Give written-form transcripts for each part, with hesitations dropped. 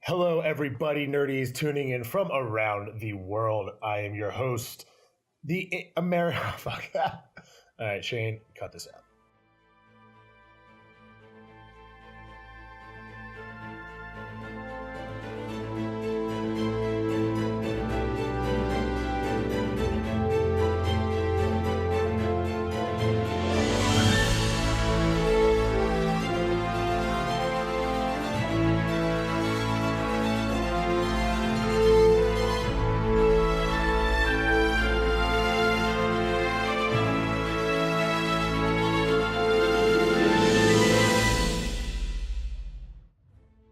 Hello, everybody, nerdies tuning in from around the world. I am your host, the American. Oh, fuck. All right, Shane, cut this out.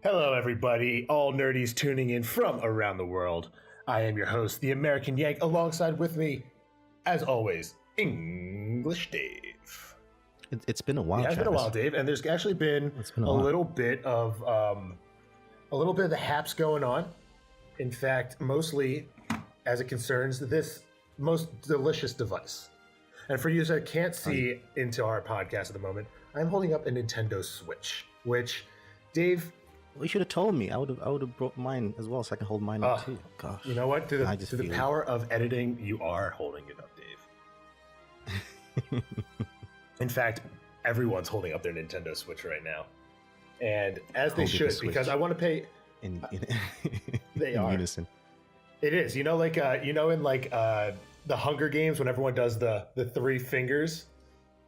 Hello, everybody, all nerdies tuning in from around the world. I am your host, the American Yank, alongside with me, as always, English Dave. It's been a while. Yeah, it's been a while, Dave, and there's actually been a little bit of the haps going on. In fact, mostly as it concerns this most delicious device. And for you that can't see into our podcast at the moment, I'm holding up a Nintendo Switch, which, Dave. Well, you should have told me. I would have brought mine as well, so I can hold mine up too. Gosh, you know what? Through the power of editing, you are holding it up, Dave. In fact, everyone's holding up their Nintendo Switch right now, and as they should, because I want to pay. They are. Unison. It is. You know, in the Hunger Games, when everyone does the three fingers,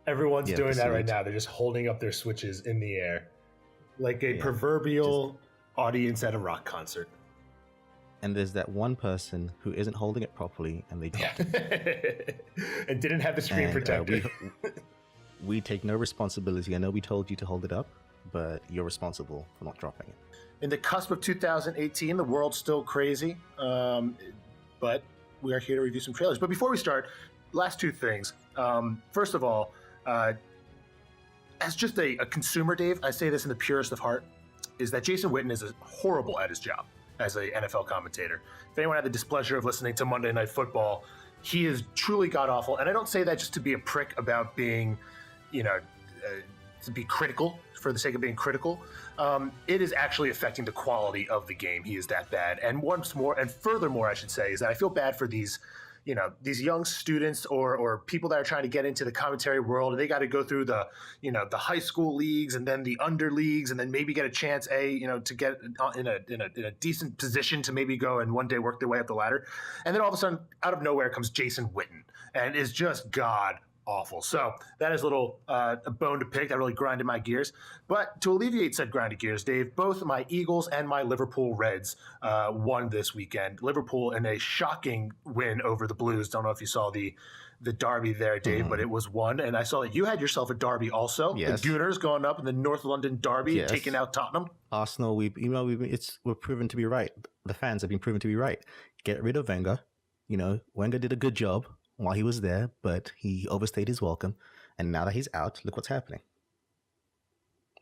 everyone's doing that right now. They're just holding up their Switches in the air. Like a proverbial audience at a rock concert. And there's that one person who isn't holding it properly, and they dropped it. And didn't have the screen protector. We take no responsibility. I know we told you to hold it up, but you're responsible for not dropping it. In the cusp of 2018, the world's still crazy, but we are here to review some trailers. But before we start, last two things. First of all, as just a consumer, Dave, I say this in the purest of heart, is that Jason Witten is horrible at his job as an NFL commentator. If anyone had the displeasure of listening to Monday Night Football, he is truly god-awful. And I don't say that just to be a prick about being, to be critical for the sake of being critical. It is actually affecting the quality of the game. He is that bad. And furthermore, I should say, is that I feel bad for these young students or people that are trying to get into the commentary world, and they got to go through the high school leagues and then the under leagues, and then maybe get a chance to get in a decent position to maybe go and one day work their way up the ladder. And then all of a sudden, out of nowhere comes Jason Witten and is just god awful. So that is a little a bone to pick that really grinded my gears. But to alleviate said grinded gears, Dave, both my Eagles and my Liverpool Reds won this weekend. Liverpool in a shocking win over the Blues. Don't know if you saw the derby there, Dave, but it was one. And I saw that you had yourself a derby also. Yes. The Gooners going up in the North London derby, taking out Tottenham. Arsenal, we're proven to be right. The fans have been proven to be right. Get rid of Wenger. Wenger did a good job while he was there, but he overstayed his welcome. And now that he's out, look what's happening.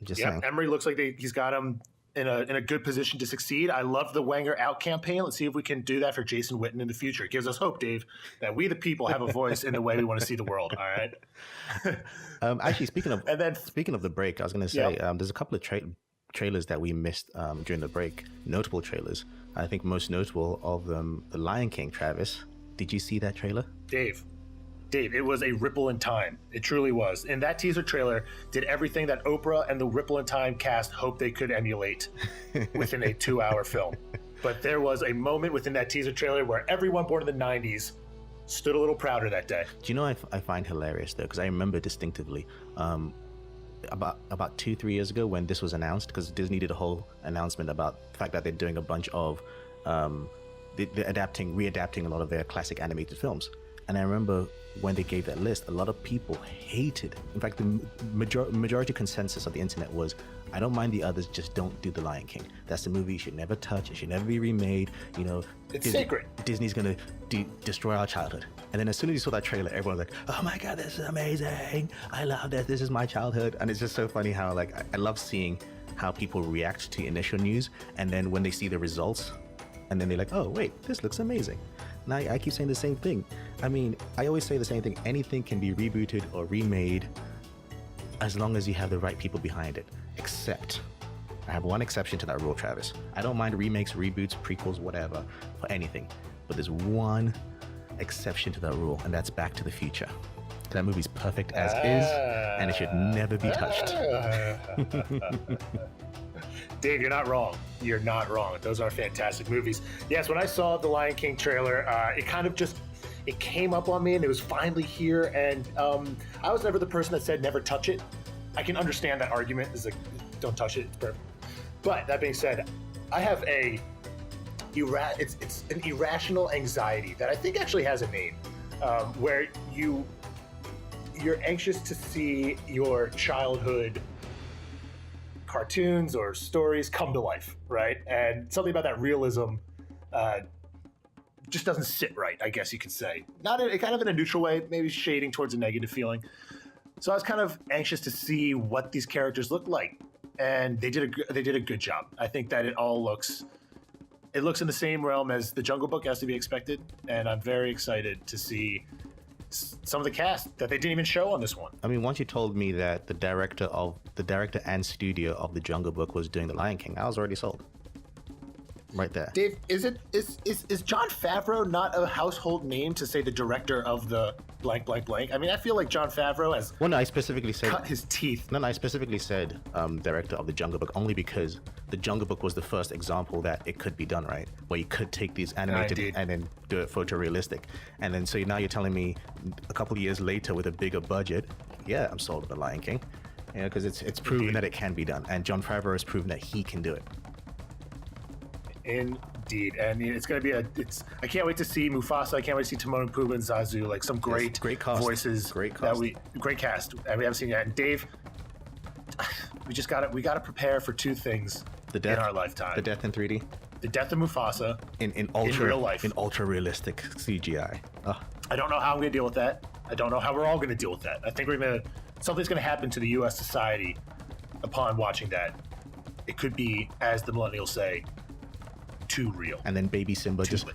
Saying. Emery looks like he's got him in a good position to succeed. I love the Wenger out campaign. Let's see if we can do that for Jason Witten in the future. It gives us hope, Dave, that we the people have a voice in the way we want to see the world. All right. Actually, speaking of the break, I was going to say there's a couple of trailers that we missed during the break. Notable trailers. I think most notable of them, The Lion King. Travis, did you see that trailer? Dave, it was a ripple in time. It truly was. And that teaser trailer did everything that Oprah and the Ripple in Time cast hoped they could emulate within a 2-hour film. But there was a moment within that teaser trailer where everyone born in the 90s stood a little prouder that day. Do you know I find hilarious, though? Because I remember distinctively about 2-3 years ago when this was announced, because Disney did a whole announcement about the fact that they're doing a bunch of they're readapting a lot of their classic animated films. And I remember when they gave that list, a lot of people hated. In fact, the majority consensus of the internet was, I don't mind the others, just don't do The Lion King. That's the movie you should never touch. It should never be remade. It's sacred. Disney's going to destroy our childhood. And then as soon as you saw that trailer, everyone was like, oh my God, this is amazing. I love this. This is my childhood. And it's just so funny how I love seeing how people react to initial news. And then when they see the results, and then they're like, oh, wait, this looks amazing. And I keep saying the same thing. I mean, I always say the same thing. Anything can be rebooted or remade as long as you have the right people behind it. Except I have one exception to that rule, Travis. I don't mind remakes, reboots, prequels, whatever, for anything. But there's one exception to that rule, and that's Back to the Future. That movie's perfect as is, and it should never be touched. Dave, you're not wrong. You're not wrong. Those are fantastic movies. Yes, when I saw the Lion King trailer, it kind of just, it came up on me, and it was finally here. And I was never the person that said never touch it. I can understand that argument. It's like, don't touch it. It's perfect. But that being said, I have it's an irrational anxiety that I think actually has a name, where you're anxious to see your childhood cartoons or stories come to life, right? And something about that realism just doesn't sit right, I guess you could say. Kind of in a neutral way, maybe shading towards a negative feeling. So I was kind of anxious to see what these characters look like, and they did a good job. I think that it looks in the same realm as The Jungle Book, as to be expected, and I'm very excited to see some of the cast that they didn't even show on this one. I mean, once you told me that the director and studio of The Jungle Book was doing The Lion King, I was already sold. Right there. Dave, is Jon Favreau not a household name to say the director of the blank blank blank? I mean, I feel like Jon Favreau has I specifically said cut his teeth. No, I specifically said director of The Jungle Book only because The Jungle Book was the first example that it could be done, right? Where you could take these animated and then do it photorealistic. And then so now you're telling me a couple of years later with a bigger budget, yeah, I'm sold on The Lion King. You know, because it's proven that it can be done, and Jon Favreau has proven that he can do it. Indeed, and it's going to be I can't wait to see Mufasa. I can't wait to see Timon and Pumbaa and Zazu, like some great cast. Voices. Great cast. Great cast, and we haven't seen yet. And Dave, we got to prepare for two things in our lifetime: the death in 3D, the death of Mufasa in real life, in ultra realistic CGI. I don't know how I'm going to deal with that. I don't know how we're all going to deal with that. I think something's going to happen to the U.S. society upon watching that. It could be, as the millennials say, too real. And then baby Simba just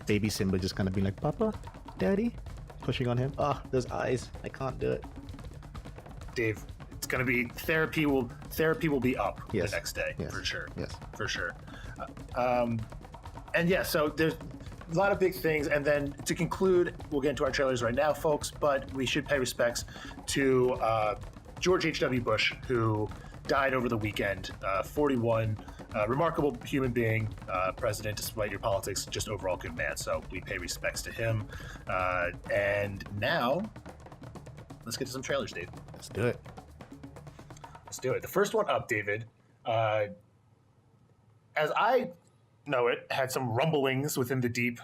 kind of being like, Papa, Daddy, pushing on him. Those eyes, I can't do it. Dave, it's gonna be therapy will be up the next day. For sure. For sure. And yeah, so there's a lot of big things. And then to conclude, we'll get into our trailers right now, folks, but we should pay respects to George H.W. Bush, who died over the weekend, 41. Remarkable human being, president, despite your politics, just overall good man. So we pay respects to him. And now, let's get to some trailers, Dave. Let's do it. The first one up, David, as I know it, had some rumblings within the deep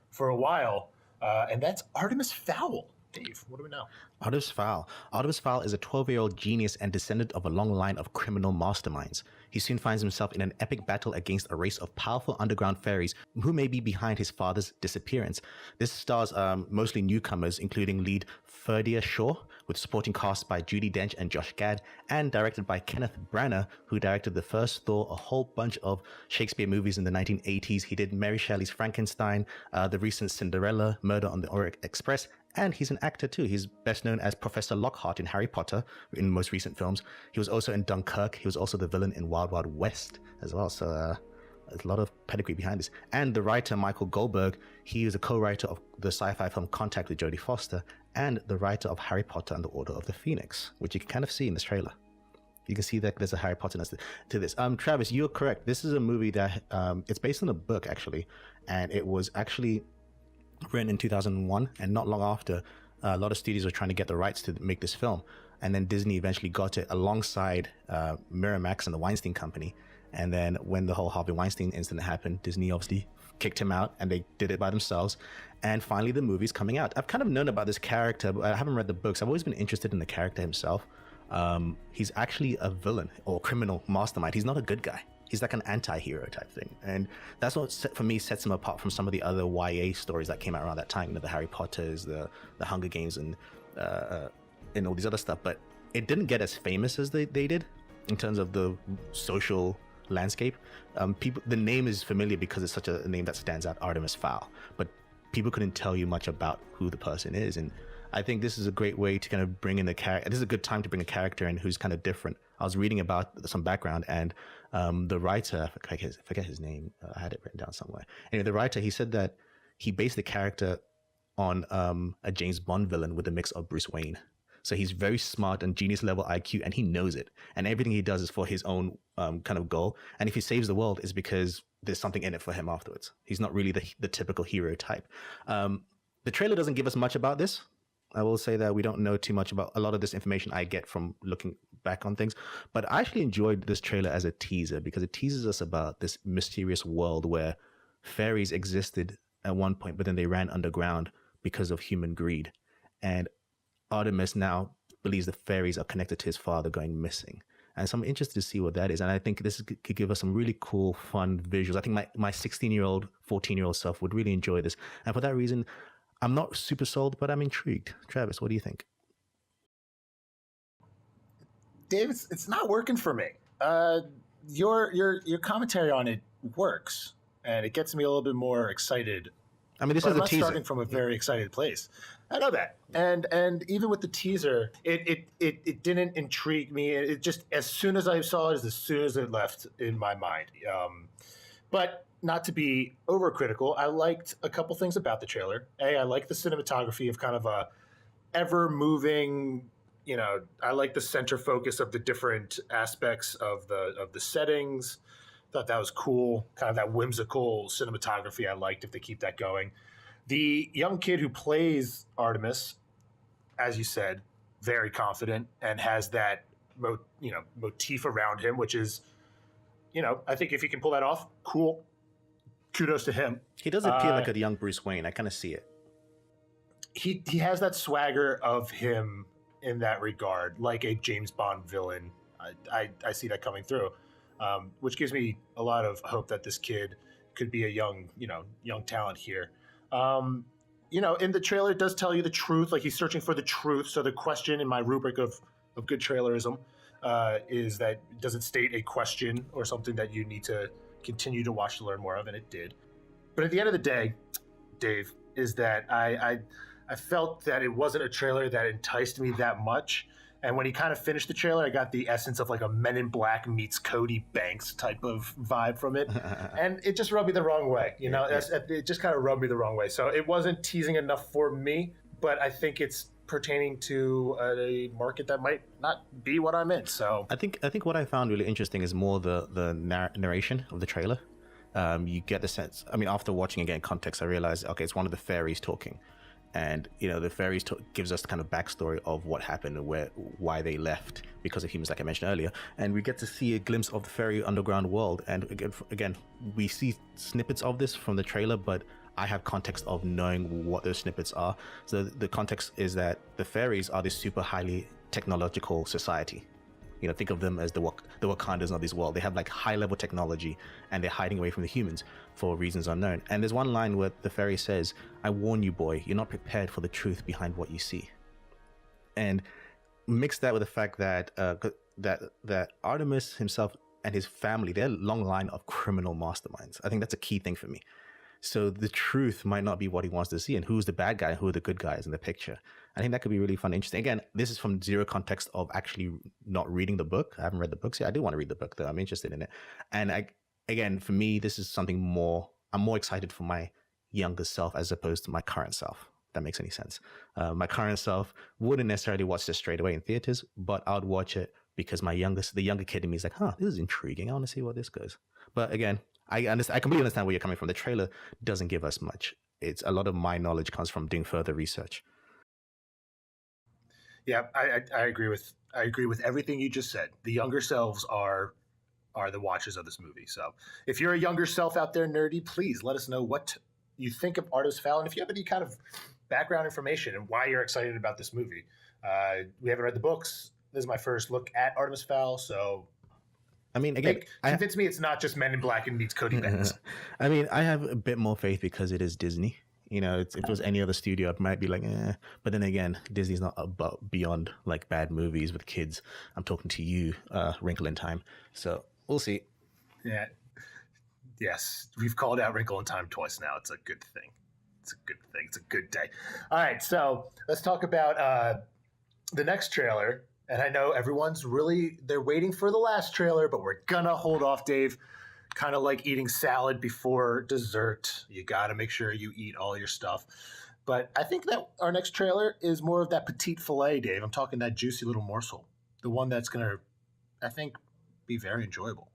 for a while, and that's Artemis Fowl. Dave, what do we know? Artemis Fowl. Artemis Fowl is a 12-year-old genius and descendant of a long line of criminal masterminds. He soon finds himself in an epic battle against a race of powerful underground fairies who may be behind his father's disappearance. This stars mostly newcomers, including lead Ferdia Shaw, with supporting casts by Judi Dench and Josh Gad, and directed by Kenneth Branagh, who directed the first Thor, a whole bunch of Shakespeare movies in the 1980s. He did Mary Shelley's Frankenstein, the recent Cinderella, Murder on the Orient Express, and he's an actor too. He's best known as Professor Lockhart in Harry Potter in most recent films. He was also in Dunkirk. He was also the villain in Wild Wild West as well. So there's a lot of pedigree behind this. And the writer, Michael Goldberg, he is a co-writer of the sci-fi film Contact with Jodie Foster and the writer of Harry Potter and the Order of the Phoenix, which you can kind of see in this trailer. You can see that there's a Harry Potter-ness to this. Travis, you're correct. This is a movie that it's based on a book, actually. And it was actually written in 2001, and not long after, a lot of studios were trying to get the rights to make this film, and then Disney eventually got it alongside Miramax and the Weinstein Company. And then when the whole Harvey Weinstein incident happened, Disney obviously kicked him out, and they did it by themselves. And finally, the movie's coming out. I've kind of known about this character, but I haven't read the books. I've always been interested in the character himself. He's actually a villain or criminal mastermind. He's not a good guy. He's like an anti-hero type thing. And that's what, for me, sets him apart from some of the other YA stories that came out around that time. You know, the Harry Potters, the Hunger Games, and all these other stuff. But it didn't get as famous as they did in terms of the social landscape. The name is familiar because it's such a name that stands out, Artemis Fowl. But people couldn't tell you much about who the person is. And I think this is a great way to kind of bring in the character. This is a good time to bring a character in who's kind of different. I was reading about some background, and the writer, I forget his name. I had it written down somewhere. Anyway, the writer, he said that he based the character on a James Bond villain with a mix of Bruce Wayne. So he's very smart and genius level IQ, and he knows it. And everything he does is for his own kind of goal. And if he saves the world, it's because there's something in it for him afterwards. He's not really the typical hero type. The trailer doesn't give us much about this. I will say that we don't know too much about a lot of this information I get from looking back on things. But I actually enjoyed this trailer as a teaser because it teases us about this mysterious world where fairies existed at one point, but then they ran underground because of human greed. And Artemis now believes the fairies are connected to his father going missing. And so I'm interested to see what that is. And I think this could give us some really cool, fun visuals. I think my 16-year-old, 14-year-old self would really enjoy this. And for that reason, I'm not super sold, but I'm intrigued. Travis, what do you think? Dave, it's not working for me. Your commentary on it works, and it gets me a little bit more excited. I mean, this is a teaser. Starting from a very excited place. I know that, and even with the teaser, it didn't intrigue me. It just, as soon as I saw it, as soon as it left in my mind. But not to be overcritical, I liked a couple things about the trailer. I like the cinematography of kind of a ever moving. I like the center focus of the different aspects of the settings. Thought that was cool, kind of that whimsical cinematography. I liked if they keep that going. The young kid who plays Artemis, as you said, very confident and has that motif around him, which is, I think if he can pull that off, cool. Kudos to him. He does appear like a young Bruce Wayne. I kind of see it. He has that swagger of him in that regard, like a James Bond villain. I see that coming through. Which gives me a lot of hope that this kid could be a young talent here. In the trailer, it does tell you the truth. Like, he's searching for the truth. So the question in my rubric of good trailerism is that does it state a question or something that you need to continue to watch to learn more of, and it did. But at the end of the day, Dave, is that I felt that it wasn't a trailer that enticed me that much. And when he kind of finished the trailer, I got the essence of like a Men in Black meets Cody Banks type of vibe from it. And it just rubbed me the wrong way. It just kind of rubbed me the wrong way. So it wasn't teasing enough for me, but I think it's pertaining to a market that might not be what I'm in. So I think what I found really interesting is more the narration of the trailer. You get the sense, after watching again context, I realized, okay, it's one of the fairies talking. And, the fairies gives us the kind of backstory of what happened and why they left because of humans, like I mentioned earlier. And we get to see a glimpse of the fairy underground world. And again, we see snippets of this from the trailer, but I have context of knowing what those snippets are. So the context is that the fairies are this super highly technological society. Think of them as the Wakandans of this world. They have like high level technology and they're hiding away from the humans for reasons unknown. And there's one line where the fairy says, "I warn you, boy, you're not prepared for the truth behind what you see." And mix that with the fact that that Artemis himself and his family, they're a long line of criminal masterminds. I think that's a key thing for me. So the truth might not be what he wants to see, and who's the bad guy and who are the good guys in the picture. I think that could be really fun, interesting. Again, this is from zero context of actually not reading the book. I haven't read the books yet. I do want to read the book, though. I'm interested in it. And again, for me, this is something more. I'm more excited for my younger self as opposed to my current self. If that makes any sense. My current self wouldn't necessarily watch this straight away in theaters, but I would watch it because the younger kid in me is like, this is intriguing. I want to see where this goes. But again, I completely understand where you're coming from. The trailer doesn't give us much. It's a lot of my knowledge comes from doing further research. Yeah, I agree with everything you just said. The younger selves are the watchers of this movie. So if you're a younger self out there, Nerdie, please let us know what you think of Artemis Fowl, and if you have any kind of background information and why you're excited about this movie. We haven't read the books. This is my first look at Artemis Fowl, so again, convince me it's not just Men in Black and meets Cody Banks. I have a bit more faith because it is Disney. If it was any other studio, I might be like, eh. But then again, Disney's not beyond like bad movies with kids. I'm talking to you, Wrinkle in Time. So we'll see. Yeah. Yes, we've called out Wrinkle in Time twice now. It's a good thing. It's a good thing. It's a good day. All right, so let's talk about the next trailer. And I know they're waiting for the last trailer, but we're gonna hold off, Dave. Kind of like eating salad before dessert. You gotta make sure you eat all your stuff. But I think that our next trailer is more of that petite filet, Dave. I'm talking that juicy little morsel. The one that's gonna, I think, be very enjoyable.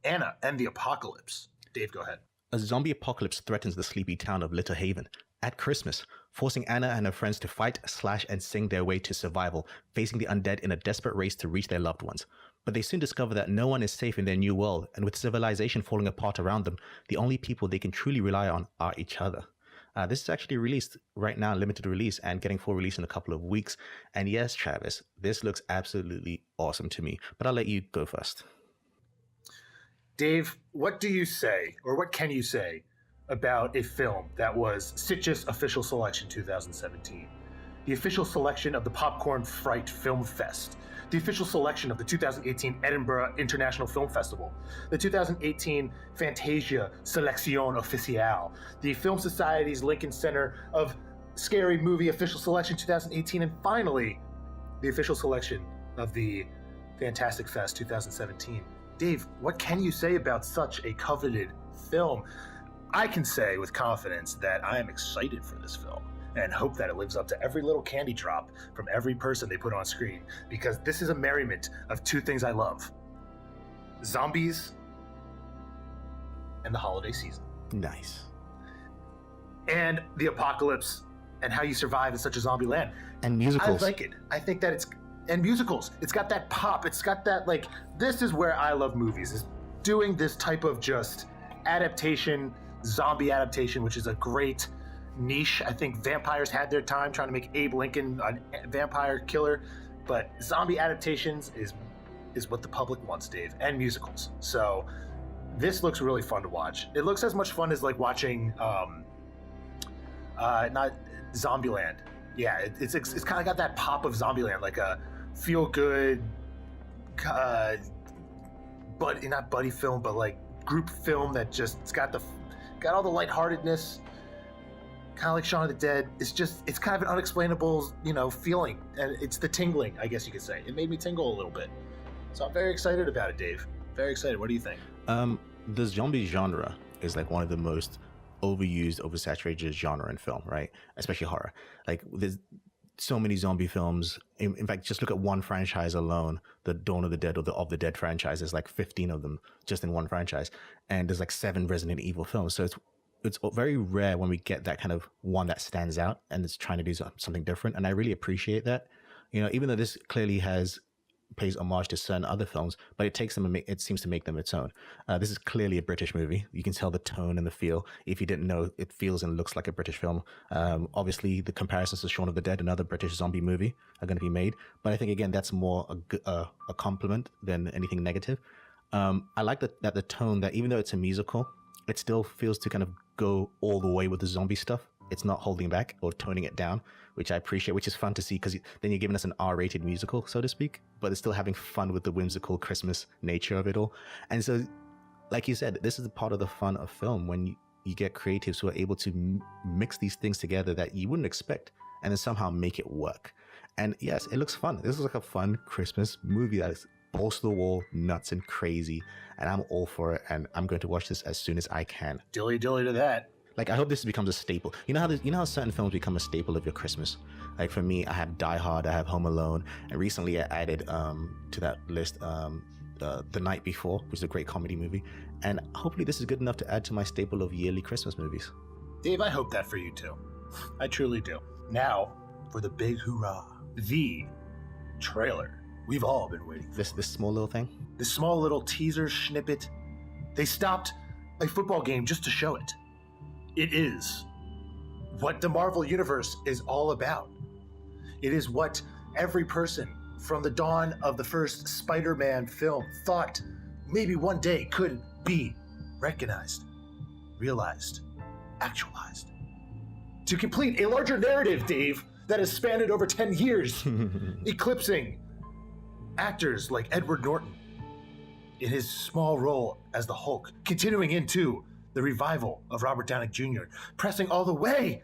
Anna and the Apocalypse. Dave, go ahead. A zombie apocalypse threatens the sleepy town of Little Haven at Christmas, forcing Anna and her friends to fight, slash, and sing their way to survival, facing the undead in a desperate race to reach their loved ones. But they soon discover that no one is safe in their new world, and with civilization falling apart around them, the only people they can truly rely on are each other. This is actually released right now, limited release, and getting full release in a couple of weeks. And yes, Travis, this looks absolutely awesome to me, but I'll let you go first. Dave, what do you say, or what can you say, about a film that was Sitges Official Selection 2017, the official selection of the Popcorn Fright Film Fest, the official selection of the 2018 Edinburgh International Film Festival, the 2018 Fantasia Selección Oficial, the Film Society's Lincoln Center of Scary Movie Official Selection 2018, and finally, the official selection of the Fantastic Fest 2017. Dave, what can you say about such a coveted film? I can say with confidence that I am excited for this film and hope that it lives up to every little candy drop from every person they put on screen, because this is a merriment of two things I love: zombies and the holiday season. Nice. And the apocalypse and how you survive in such a zombie land. And musicals. I like it. I think that and musicals. It's got that pop. It's got that, like, this is where I love movies, is doing this type of just adaptation, zombie adaptation, which is a great niche. I think vampires had their time trying to make Abe Lincoln a vampire killer, but zombie adaptations is what the public wants, Dave, and musicals. So this looks really fun to watch. It looks as much fun as like watching not Zombieland. Yeah, it's kind of got that pop of Zombieland, like a feel good but not buddy film, but like group film that just it's got all the lightheartedness, kind of like Shaun of the Dead. It's kind of an unexplainable, feeling, and it's the tingling, I guess you could say. It made me tingle a little bit, so I'm very excited about it, Dave. Very excited. What do you think? The zombie genre is like one of the most overused, oversaturated genre in film, right? Especially horror. Like, there's so many zombie films. In fact, just look at one franchise alone, the Dawn of the Dead or the Of the Dead franchise. There's like 15 of them just in one franchise, and there's like 7 Resident Evil films. So it's very rare when we get that kind of one that stands out and it's trying to do something different. And I really appreciate that. Even though this clearly pays homage to certain other films, but it seems to make them its own. This is clearly a British movie. You can tell the tone and the feel. If you didn't know, it feels and looks like a British film. Obviously, the comparisons to Shaun of the Dead, another British zombie movie, are going to be made. But I think, again, that's more a compliment than anything negative. I like that the tone, that even though it's a musical, it still feels to kind of go all the way with the zombie stuff. It's not holding back or toning it down, which I appreciate, which is fun to see, because then you're giving us an R-rated musical, so to speak, but it's still having fun with the whimsical Christmas nature of it all. And so, like you said, this is a part of the fun of film, when you get creatives who are able to mix these things together that you wouldn't expect and then somehow make it work. And yes, it looks fun. This is like a fun Christmas movie that is balls to the wall, nuts and crazy, and I'm all for it, and I'm going to watch this as soon as I can. Dilly to that. Like, I hope this becomes a staple. You know how certain films become a staple of your Christmas? Like, for me, I have Die Hard, I have Home Alone, and recently I added to that list The Night Before, which is a great comedy movie. And hopefully this is good enough to add to my staple of yearly Christmas movies. Dave, I hope that for you too. I truly do. Now, for the big hoorah, the trailer we've all been waiting for. This small little thing? This small little teaser snippet. They stopped a football game just to show it. It is what the Marvel Universe is all about. It is what every person from the dawn of the first Spider-Man film thought maybe one day could be recognized, realized, actualized. To complete a larger narrative, Dave, that has spanned over 10 years, eclipsing actors like Edward Norton in his small role as the Hulk, continuing into the the revival of Robert Downey Jr., pressing all the way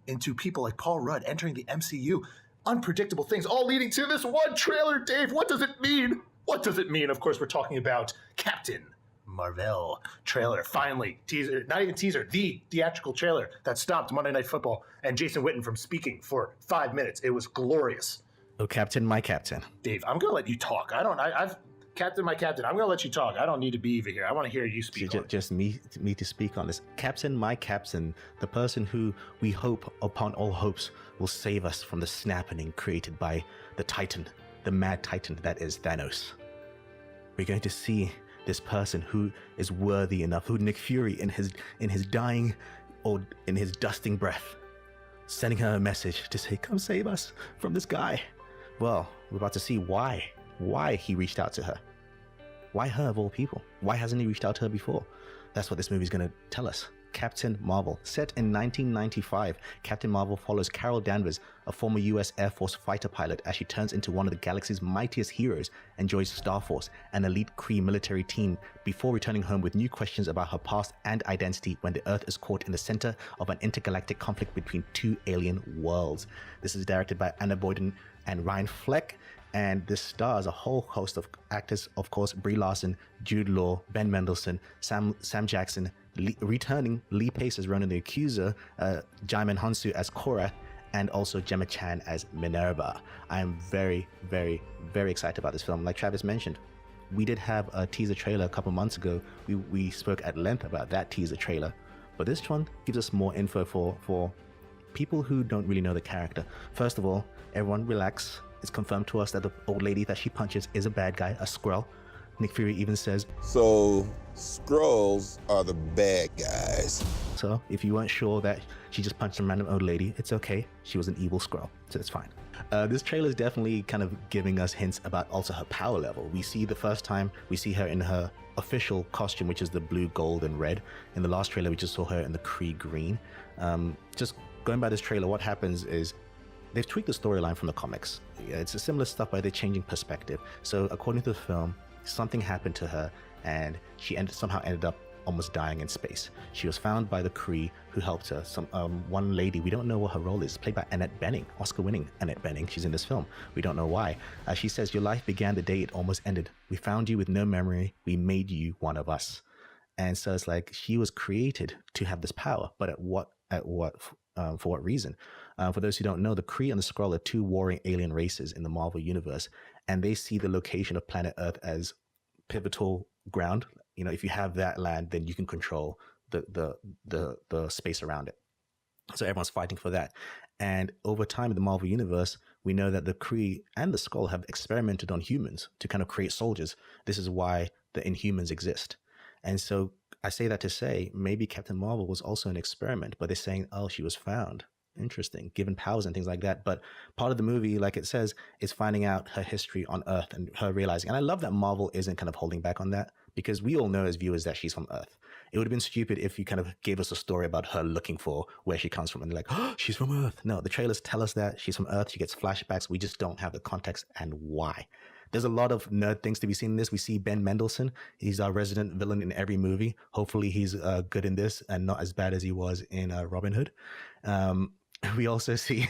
into people like Paul Rudd entering the MCU. Unpredictable things, all leading to this one trailer, Dave. What does it mean? What does it mean? Of course, we're talking about Captain Marvel trailer. Finally, teaser, not even teaser, the theatrical trailer that stopped Monday Night Football and Jason Witten from speaking for 5 minutes. It was glorious. Oh, Captain, my Captain. Dave, I'm going to let you talk. I've Captain, my Captain. I'm going to let you talk. I don't need to be Eva here. I want to hear you speak. Just me to speak on this. Captain, my Captain, the person who we hope upon all hopes will save us from the snapping created by the Titan, the mad Titan that is Thanos. We're going to see this person who is worthy enough, who Nick Fury in his dying or in his dusting breath, sending her a message to say, come save us from this guy. Well, we're about to see why he reached out to her. Why her of all people? Why hasn't he reached out to her before? That's what this movie is going to tell us. Captain Marvel. Set in 1995, Captain Marvel follows Carol Danvers, a former US Air Force fighter pilot, as she turns into one of the galaxy's mightiest heroes and joins Star Force, an elite Kree military team, before returning home with new questions about her past and identity when the Earth is caught in the center of an intergalactic conflict between two alien worlds. This is directed by Anna Boyden and Ryan Fleck, and this stars a whole host of actors, of course, Brie Larson, Jude Law, Ben Mendelsohn, Sam Jackson, returning Lee Pace as Ronan the Accuser, Jaimin Hansu as Korra, and also Gemma Chan as Minerva. I am very, very, very excited about this film. Like Travis mentioned, we did have a teaser trailer a couple months ago. We spoke at length about that teaser trailer, but this one gives us more info for people who don't really know the character. First of all, everyone relax. It's confirmed to us that the old lady that she punches is a bad guy, a Skrull. Nick Fury even says, so Skrulls are the bad guys. So if you weren't sure that she just punched a random old lady, it's okay. She was an evil Skrull, so it's fine. This trailer is definitely kind of giving us hints about also her power level. We see the first time we see her in her official costume, which is the blue, gold, and red. In the last trailer, we just saw her in the Kree green. Just going by this trailer, what happens is they've tweaked the storyline from the comics. It's a similar stuff, but they're changing perspective. So according to the film, something happened to her and she somehow ended up almost dying in space. She was found by the Kree who helped her. One lady, we don't know what her role is, played by Annette Bening, Oscar-winning Annette Bening. She's in this film. We don't know why. She says, your life began the day it almost ended. We found you with no memory. We made you one of us. And so it's like she was created to have this power, but for what reason? For those who don't know, the Kree and the Skrull are two warring alien races in the Marvel universe, and they see the location of planet Earth as pivotal ground. You know, if you have that land, then you can control the space around it. So everyone's fighting for that. And over time in the Marvel universe, we know that the Kree and the Skrull have experimented on humans to kind of create soldiers. This is why the Inhumans exist. And so I say that to say maybe Captain Marvel was also an experiment, but they're saying, oh, she was found. Interesting, given powers and things like that. But part of the movie, like it says, is finding out her history on Earth and her realizing. And I love that Marvel isn't kind of holding back on that, because we all know as viewers that she's from Earth. It would have been stupid if you kind of gave us a story about her looking for where she comes from and like, oh, she's from Earth. No, the trailers tell us that she's from Earth. She gets flashbacks. We just don't have the context and why. There's a lot of nerd things to be seen in this. We see Ben Mendelsohn. He's our resident villain in every movie. Hopefully he's good in this and not as bad as he was in Robin Hood. We also see,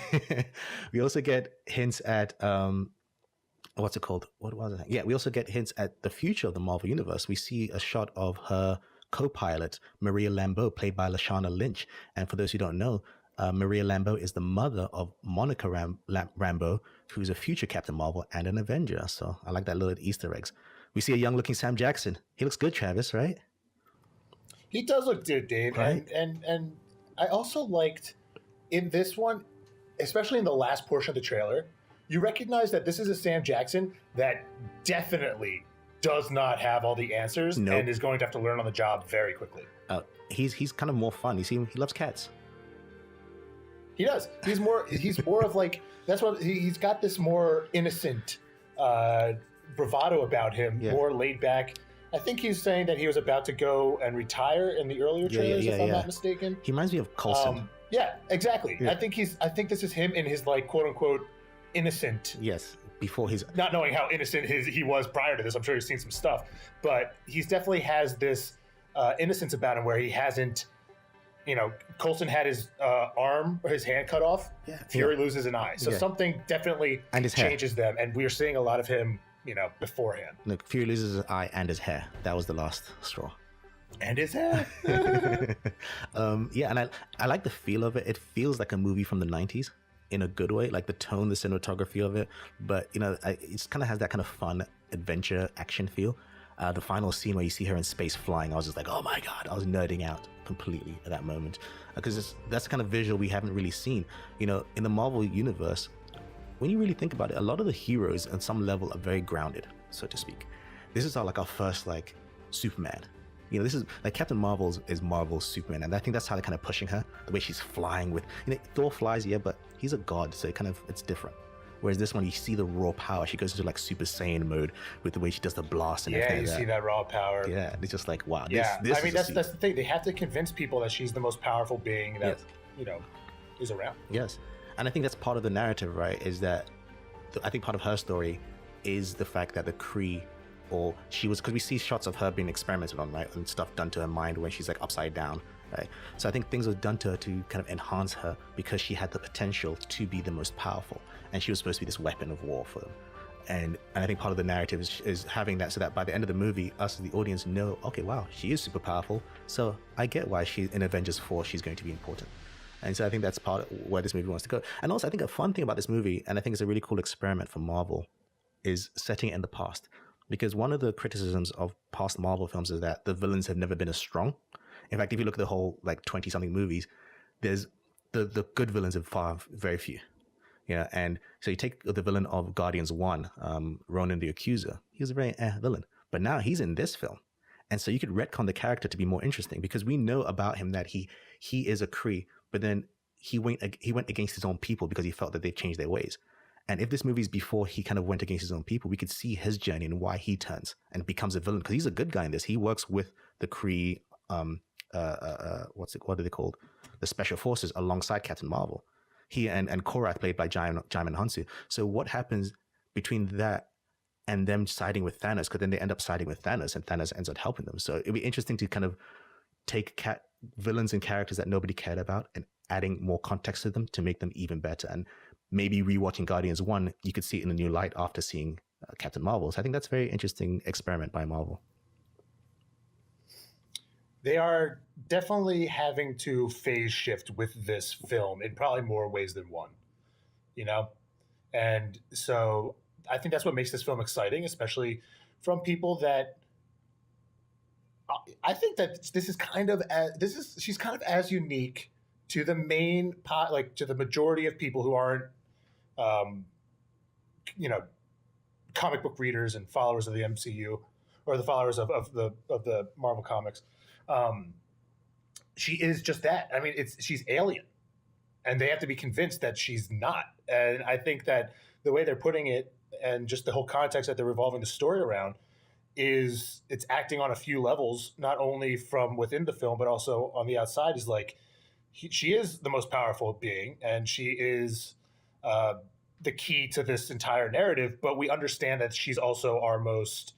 we also get hints at, what's it called? What was it? Yeah, we also get hints at the future of the Marvel Universe. We see a shot of her co-pilot, Maria Lambeau, played by Lashana Lynch. And for those who don't know, Maria Lambeau is the mother of Monica Rambeau, who's a future Captain Marvel and an Avenger. So I like that little Easter eggs. We see a young-looking Sam Jackson. He looks good, Travis, right? He does look good, Dave. Right? And I also liked in this one, especially in the last portion of the trailer, you recognize that this is a Sam Jackson that definitely does not have all the answers and is going to have to learn on the job very quickly. He's kind of more fun. You see, he loves cats. He does. He's more of like, that's what he's got, this more innocent bravado about him, more laid back. I think he's saying that he was about to go and retire in the earlier trailers, if I'm not mistaken. He reminds me of Coulson. Yeah, exactly. Yeah. I think this is him in his like quote unquote innocent. Yes, before he's not knowing how innocent he was prior to this. I'm sure he's seen some stuff, but he's definitely has this innocence about him, where he hasn't. Coulson had his arm or his hand cut off. Yeah, Fury loses an eye. So something definitely and his changes them, and we are seeing a lot of him, beforehand. Look, Fury loses his eye and his hair. That was the last straw. And his hair. Yeah, and I like the feel of it. It feels like a movie from the 90s in a good way, like the tone, the cinematography of it. But, it kind of has that kind of fun adventure action feel. The final scene where you see her in space flying, I was just like, oh my God, I was nerding out completely at that moment. Because that's the kind of visual we haven't really seen. In the Marvel universe, when you really think about it, a lot of the heroes on some level are very grounded, so to speak. This is our first Superman. This is like Captain Marvel is Marvel's Superman, and I think that's how they're kind of pushing her. The way she's flying with, Thor flies, yeah, but he's a god, so it's different. Whereas this one, you see the raw power. She goes into Super Saiyan mode with the way she does the blast and everything. Yeah, you see that raw power. Yeah, it's just like, wow. Yeah, that's the thing. They have to convince people that she's the most powerful being that is around. Yes, and I think that's part of the narrative, right? Is that I think part of her story is the fact that the Kree, or she was, because we see shots of her being experimented on, right, and stuff done to her mind when she's upside down, right? So I think things were done to her to kind of enhance her because she had the potential to be the most powerful, and she was supposed to be this weapon of war for them. And I think part of the narrative is having that, so that by the end of the movie, us as the audience know, okay, wow, she is super powerful, so I get why she's in Avengers 4, she's going to be important. And so I think that's part of where this movie wants to go. And also I think a fun thing about this movie, and I think it's a really cool experiment for Marvel, is setting it in the past. Because one of the criticisms of past Marvel films is that the villains have never been as strong. In fact, if you look at the whole 20-something movies, there's the good villains are very few. And so you take the villain of Guardians 1, Ronan the Accuser. He was a very villain. But now he's in this film. And so you could retcon the character to be more interesting, because we know about him that he is a Kree, but then he went against his own people because he felt that they changed their ways. And if this movie's before he kind of went against his own people, we could see his journey and why he turns and becomes a villain, because he's a good guy in this. He works with the Kree, what are they called? The Special Forces alongside Captain Marvel. He and Korath, played by Jaimin Hansu. So what happens between that and them siding with Thanos? Because then they end up siding with Thanos, and Thanos ends up helping them. So it'd be interesting to kind of take villains and characters that nobody cared about and adding more context to them to make them even better. And maybe rewatching Guardians 1, you could see it in a new light after seeing Captain Marvel. So I think that's a very interesting experiment by Marvel. They are definitely having to phase shift with this film in probably more ways than one, And so I think that's what makes this film exciting, especially from people that I think that she's kind of as unique to the main to the majority of people who aren't, comic book readers and followers of the MCU, or the followers of the Marvel comics. She is just that. I mean, she's alien, and they have to be convinced that she's not. And I think that the way they're putting it, and just the whole context that they're revolving the story around, it's acting on a few levels, not only from within the film, but also on the outside. Is she is the most powerful being, and she is the key to this entire narrative. But we understand that she's also our most,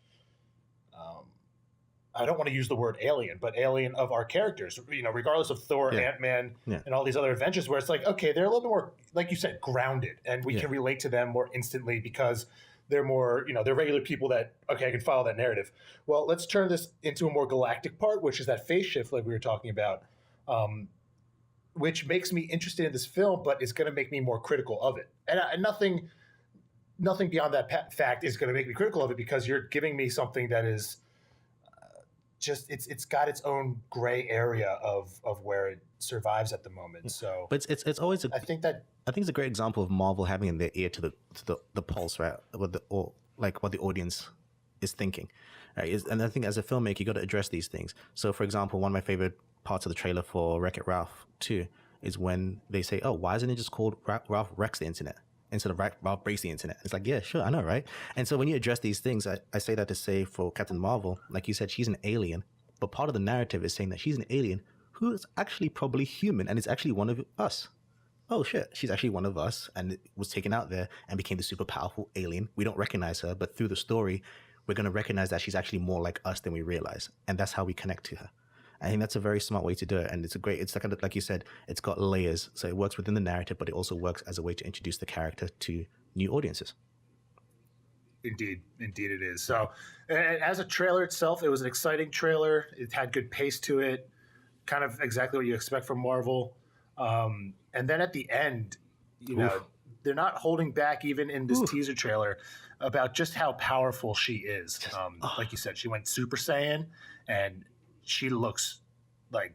I don't want to use the word alien, but alien of our characters, regardless of Thor, Ant-Man, and all these other Avengers, where it's okay, they're a little bit more, like you said, grounded, and we can relate to them more instantly because they're more, they're regular people that, okay, I can follow that narrative. Well, let's turn this into a more galactic part, which is that phase shift like we were talking about, which makes me interested in this film, but is going to make me more critical of it. And nothing beyond that fact is going to make me critical of it, because you're giving me something that is it's got its own gray area of where it survives at the moment. So, but it's always I think it's a great example of Marvel having in their ear to the pulse, right? What the audience is thinking, right? And I think as a filmmaker, you got to address these things. So, for example, one of my favorite parts of the trailer for Wreck-It Ralph 2 is when they say, "Oh, why isn't it just called Ralph Wrecks the Internet instead of Ralph Breaks the Internet?" It's yeah, sure, I know, right? And so when you address these things, I say that to say for Captain Marvel, like you said, she's an alien, but part of the narrative is saying that she's an alien who is actually probably human and is actually one of us. Oh shit, she's actually one of us and was taken out there and became the super powerful alien. We don't recognize her, but through the story, we're going to recognize that she's actually more like us than we realize. And that's how we connect to her. I think that's a very smart way to do it, and it's like you said, it's got layers, so it works within the narrative, but it also works as a way to introduce the character to new audiences. Indeed it is. So as a trailer itself, it was an exciting trailer. It had good pace to it, kind of exactly what you expect from Marvel. And then at the end, they're not holding back even in this teaser trailer about just how powerful she is. Like you said, she went Super Saiyan, and she looks like,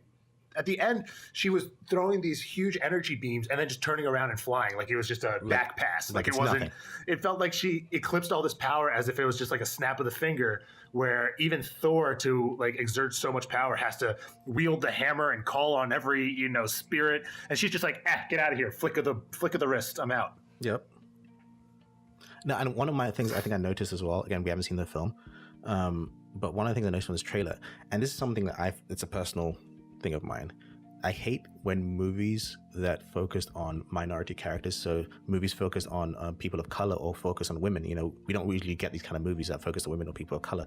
at the end, she was throwing these huge energy beams and then just turning around and flying like it was just a back pass. Like it wasn't. Nothing. It felt like she eclipsed all this power as if it was just like a snap of the finger. Where even Thor, to like exert so much power, has to wield the hammer and call on every spirit, and she's just like, get out of here! Flick of the wrist, I'm out. Yep. Now, and one of my things I think I noticed as well. Again, we haven't seen the film, but one of the things I noticed from this trailer, and this is something that it's a personal thing of mine. I hate when movies that focused on minority characters, so movies focused on people of color or focus on women. We don't usually get these kind of movies that focus on women or people of color.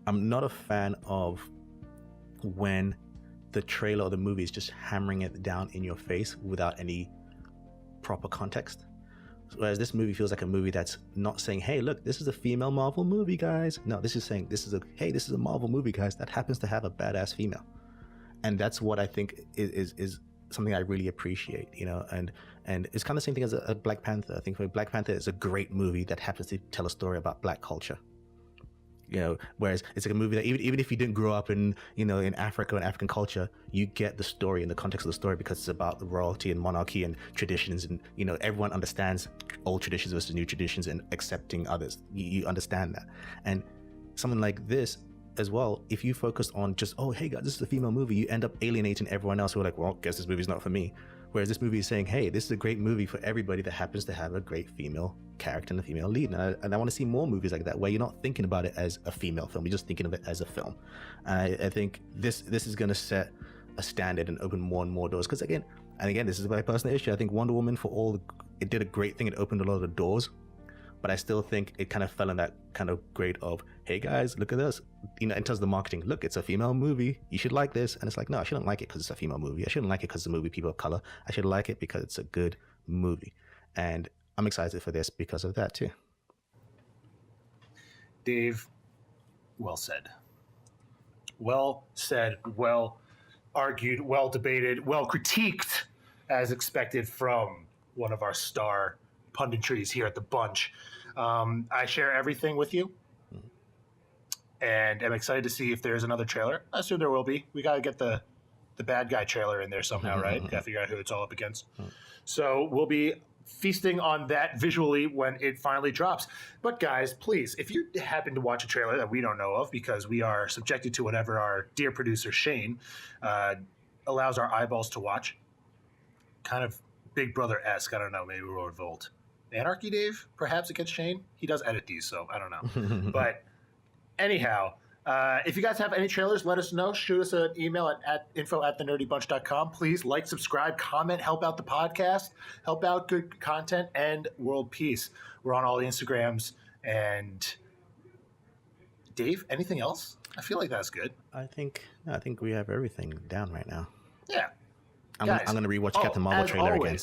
I'm not a fan of when the trailer or the movie is just hammering it down in your face without any proper context. Whereas this movie feels like a movie that's not saying, hey, look, this is a female Marvel movie, guys. No, this is saying, this is a Marvel movie, guys, that happens to have a badass female. And that's what I think is something I really appreciate, and it's kind of the same thing as a Black Panther. I think for Black Panther, it's a great movie that happens to tell a story about Black culture. Whereas it's like a movie that even if you didn't grow up in Africa and African culture, you get the story and the context of the story because it's about the royalty and monarchy and traditions, and everyone understands old traditions versus new traditions and accepting others. You understand that, and something like this as well, if you focus on just, oh, hey guys, this is a female movie, you end up alienating everyone else who are like, well, guess this movie's not for me. Whereas this movie is saying, hey, this is a great movie for everybody that happens to have a great female character and a female lead. And I want to see more movies like that, where you're not thinking about it as a female film, you're just thinking of it as a film. And I think this is going to set a standard and open more and more doors. Because again, this is my personal issue. I think Wonder Woman, it did a great thing. It opened a lot of the doors. But I still think it kind of fell in that kind of grade of, hey guys, look at this. In terms of the marketing, look, it's a female movie. You should like this. And it's like, no, I shouldn't like it because it's a female movie. I shouldn't like it because it's a movie people of color. I should like it because it's a good movie. And I'm excited for this because of that too. Dave, well said. Well said, well argued, well debated, well critiqued, as expected from one of our star punditries here at the Bunch. I share everything with you, and I'm excited to see if there's another trailer. I assume there will be. We got to get the bad guy trailer in there somehow, right? Got to figure out who it's all up against. So we'll be feasting on that visually when it finally drops. But guys, please, if you happen to watch a trailer that we don't know of, because we are subjected to whatever our dear producer Shane allows our eyeballs to watch, kind of Big Brother-esque, I don't know, maybe we'll revolt. Anarchy Dave, perhaps, against Shane. He does edit these, so I don't know. But anyhow, if you guys have any trailers, let us know. Shoot us an email at info@thenerdybunch.com. Please like, subscribe, comment, help out the podcast, help out good content and world peace. We're on all the Instagrams. And Dave, anything else? I feel like that's good. I think we have everything down right now. Yeah. I'm going to rewatch Captain Marvel trailer again.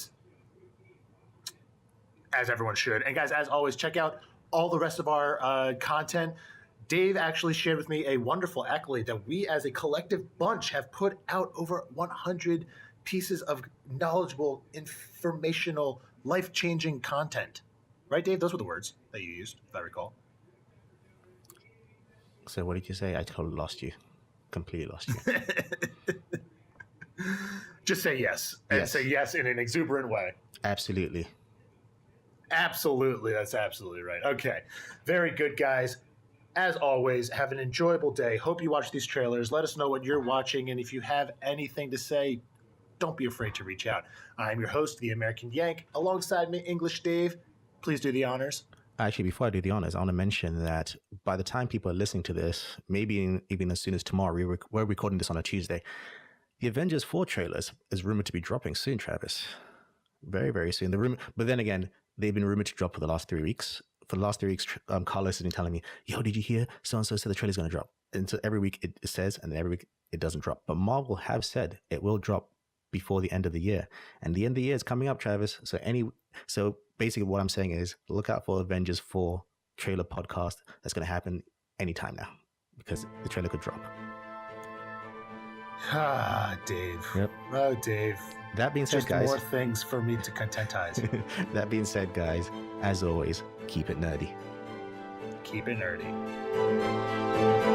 As everyone should. And guys, as always, check out all the rest of our content. Dave actually shared with me a wonderful accolade that we as a collective bunch have put out over 100 pieces of knowledgeable, informational, life-changing content. Right, Dave? Those were the words that you used, if I recall. So what did you say? I totally lost you. Completely lost you. Just say yes. And say yes in an exuberant way. Absolutely. Absolutely. That's absolutely right. Okay. Very good, guys. As always, have an enjoyable day. Hope you watch these trailers. Let us know what you're watching. And if you have anything to say, don't be afraid to reach out. I'm your host, The American Yank. Alongside me, English Dave. Please do the honors. Actually, before I do the honors, I want to mention that by the time people are listening to this, maybe even as soon as tomorrow, we're recording this on a Tuesday, the Avengers 4 trailers is rumored to be dropping soon, Travis. Very, very soon. But then again, they've been rumored to drop for the last 3 weeks. For the last 3 weeks, Carlos has been telling me, yo, did you hear? So-and-so said the trailer's going to drop. And so every week it says, and then every week it doesn't drop. But Marvel have said it will drop before the end of the year, and the end of the year is coming up, Travis. So basically, what I'm saying is, look out for Avengers 4 trailer podcast. That's going to happen anytime now because the trailer could drop. Dave. Yep. Oh, Dave. That being said, Just guys, more things for me to contentize. that being said, guys, as always, keep it nerdy. Keep it nerdy.